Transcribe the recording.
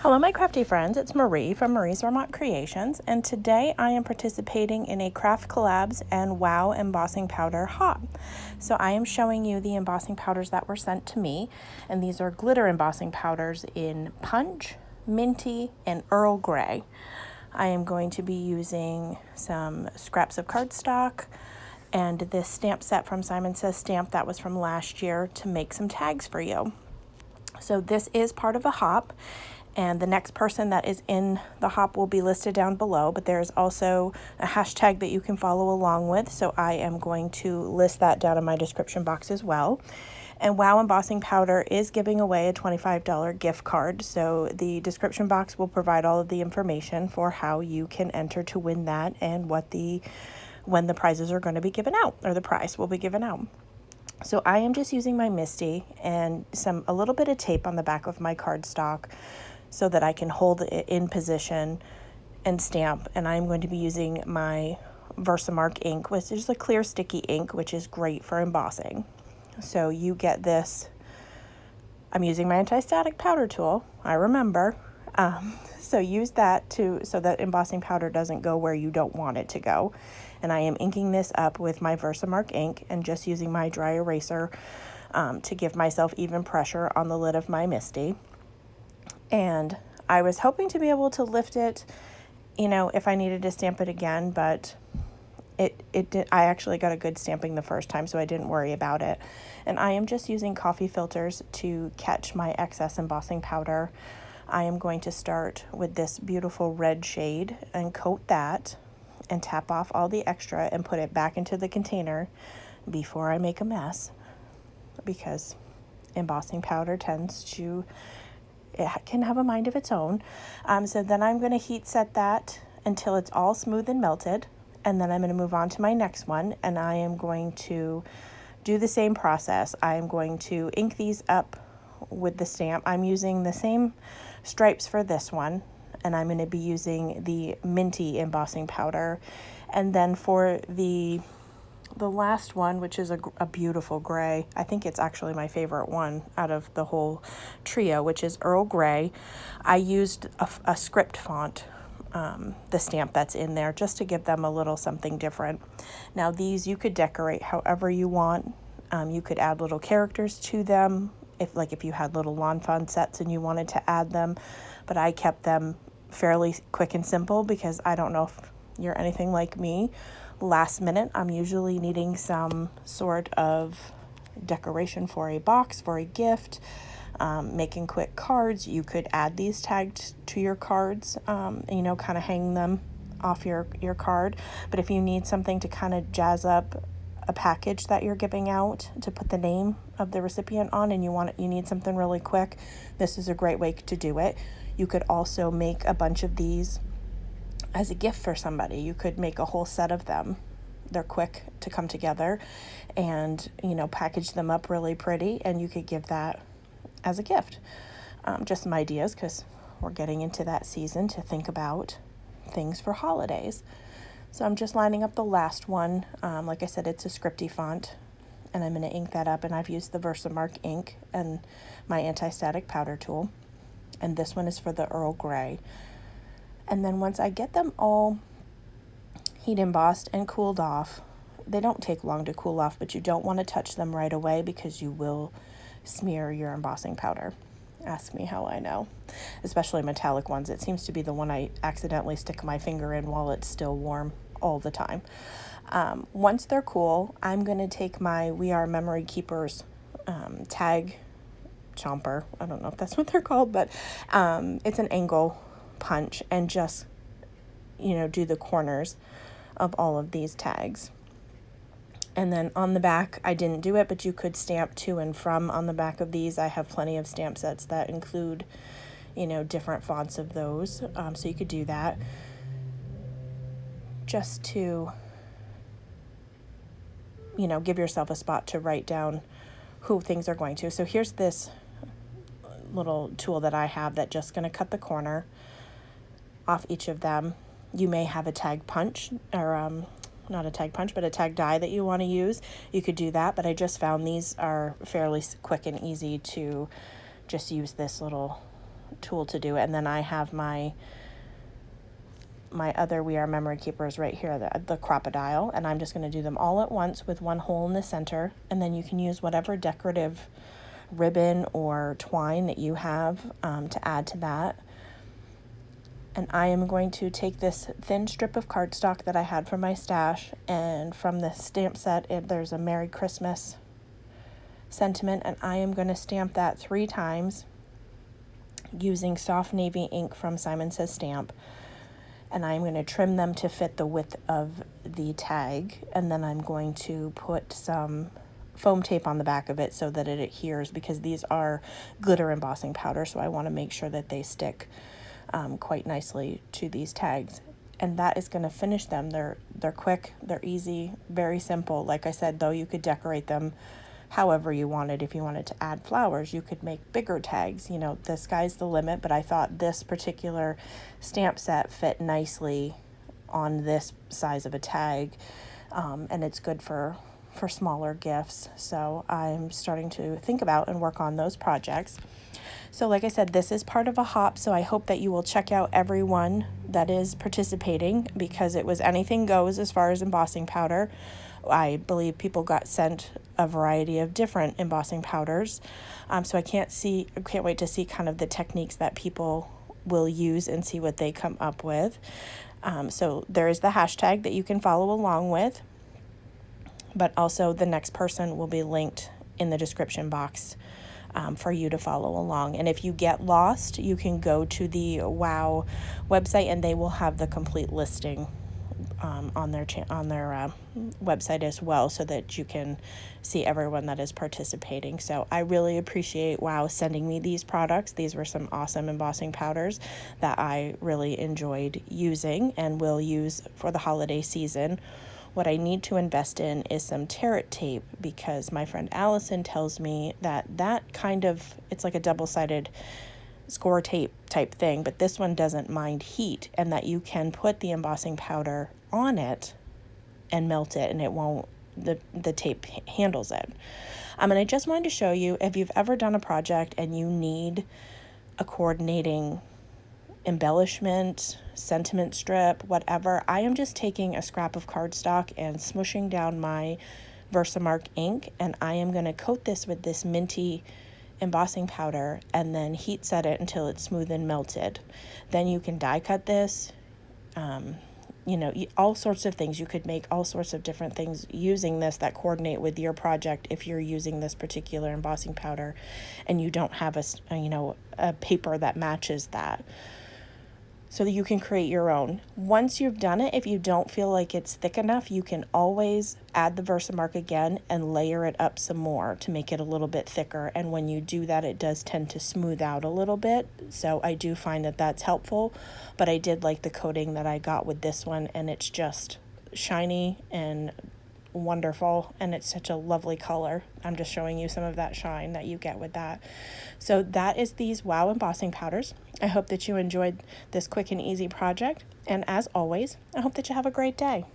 Hello my crafty friends, it's Marie from Marie's Vermont Creations, and today I am participating in a Craft Collabs and Wow Embossing Powder haul. So I am showing you the embossing powders that were sent to me, and these are glitter embossing powders in Punch, Minty, and Earl Grey. I am going to be using some scraps of cardstock and this stamp set from Simon Says Stamp that was from last year to make some tags for you. So this is part of a hop, and the next person that is in the hop will be listed down below, but there's also a hashtag that you can follow along with, so I am going to list that down in my description box as well. And Wow Embossing Powder is giving away a $25 gift card, so the description box will provide all of the information for how you can enter to win that and when the prizes are going to be given out, or the prize will be given out. So I am just using my Misty and a little bit of tape on the back of my cardstock so that I can hold it in position and stamp. And I'm going to be using my Versamark ink, which is a clear sticky ink, which is great for embossing. So you get this. I'm using my anti-static powder tool, I remember. So use that so that embossing powder doesn't go where you don't want it to go. And I am inking this up with my Versamark ink and just using my dry eraser to give myself even pressure on the lid of my Misty. And I was hoping to be able to lift it, if I needed to stamp it again, but I actually got a good stamping the first time, so I didn't worry about it. And I am just using coffee filters to catch my excess embossing powder. I am going to start with this beautiful red shade and coat that and tap off all the extra and put it back into the container before I make a mess, because embossing powder it can have a mind of its own. So then I'm going to heat set that until it's all smooth and melted, and then I'm going to move on to my next one, and I am going to do the same process. I am going to ink these up with the stamp. I'm using the same stripes for this one, and I'm going to be using the Minty embossing powder. And then for the last one, which is a beautiful gray, I think it's actually my favorite one out of the whole trio, which is Earl Grey. I used a script font, the stamp that's in there, just to give them a little something different. Now these you could decorate however you want. You could add little characters to them, if you had little lawn fun sets and you wanted to add them, but I kept them fairly quick and simple because I don't know if you're anything like me. Last minute, I'm usually needing some sort of decoration for a box, for a gift, making quick cards. You could add these tags to your cards, kind of hang them off your card. But if you need something to kind of jazz up a package that you're giving out to put the name of the recipient on, and you need something really quick, this is a great way to do it. You could also make a bunch of these as a gift for somebody. You could make a whole set of them. They're quick to come together, and package them up really pretty, and you could give that as a gift. Just some ideas, because we're getting into that season to think about things for holidays. So I'm just lining up the last one. Like I said, it's a scripty font, and I'm going to ink that up, and I've used the Versamark ink and my anti-static powder tool, and this one is for the Earl Grey. And then once I get them all heat embossed and cooled off, they don't take long to cool off, but you don't want to touch them right away because you will smear your embossing powder. Ask me how I know. Especially metallic ones. It seems to be the one I accidentally stick my finger in while it's still warm all the time. Once they're cool, I'm going to take my We Are Memory Keepers tag chomper. I don't know if that's what they're called, but it's an angle punch, and just do the corners of all of these tags. And then on the back, I didn't do it, but you could stamp to and from on the back of these. I have plenty of stamp sets that include different fonts of those, so you could do that just to give yourself a spot to write down who things are going to. So here's this little tool that I have that's just going to cut the corner off each of them. You may have a tag punch, or not a tag punch, but a tag die that you want to use. You could do that, but I just found these are fairly quick and easy to just use this little tool to do it. And then I have my other We Are Memory Keepers right here, the crocodile, and I'm just going to do them all at once with one hole in the center, and then you can use whatever decorative ribbon or twine that you have to add to that. And I am going to take this thin strip of cardstock that I had from my stash, and from the stamp set, there's a Merry Christmas sentiment, and I am going to stamp that 3 times using soft navy ink from Simon Says Stamp. And I'm going to trim them to fit the width of the tag, and then I'm going to put some foam tape on the back of it so that it adheres, because these are glitter embossing powder, so I want to make sure that they stick quite nicely to these tags. And that is going to finish them. They're quick, they're easy, very simple. Like I said, though, you could decorate them however you wanted. If you wanted to add flowers, you could make bigger tags. You know, the sky's the limit, but I thought this particular stamp set fit nicely on this size of a tag, and it's good for smaller gifts. So I'm starting to think about and work on those projects. So like I said, this is part of a hop, so I hope that you will check out everyone that is participating, because it was anything goes as far as embossing powder. I believe people got sent a variety of different embossing powders, so I can't wait to see kind of the techniques that people will use and see what they come up with. So there is the hashtag that you can follow along with, but also the next person will be linked in the description box for you to follow along. And if you get lost, you can go to the WOW website, and they will have the complete listing on their website as well, so that you can see everyone that is participating. So I really appreciate WOW sending me these products. These were some awesome embossing powders that I really enjoyed using and will use for the holiday season. What I need to invest in is some tear tape, because my friend Allison tells me that kind of, it's like a double-sided score tape type thing, but this one doesn't mind heat, and that you can put the embossing powder on it and melt it, and it won't, the tape handles it. And I just wanted to show you, if you've ever done a project and you need a coordinating embellishment, sentiment strip, whatever, I am just taking a scrap of cardstock and smushing down my Versamark ink, and I am going to coat this with this minty embossing powder and then heat set it until it's smooth and melted. Then you can die cut this, you know, all sorts of things. You could make all sorts of different things using this that coordinate with your project if you're using this particular embossing powder and you don't have a paper that matches that. So that you can create your own. Once you've done it, if you don't feel like it's thick enough, you can always add the Versamark again and layer it up some more to make it a little bit thicker. And when you do that, it does tend to smooth out a little bit. So I do find that that's helpful, but I did like the coating that I got with this one, and it's just shiny and wonderful, and it's such a lovely color. I'm just showing you some of that shine that you get with that. So that is these WOW embossing powders. I hope that you enjoyed this quick and easy project, and as always, I hope that you have a great day.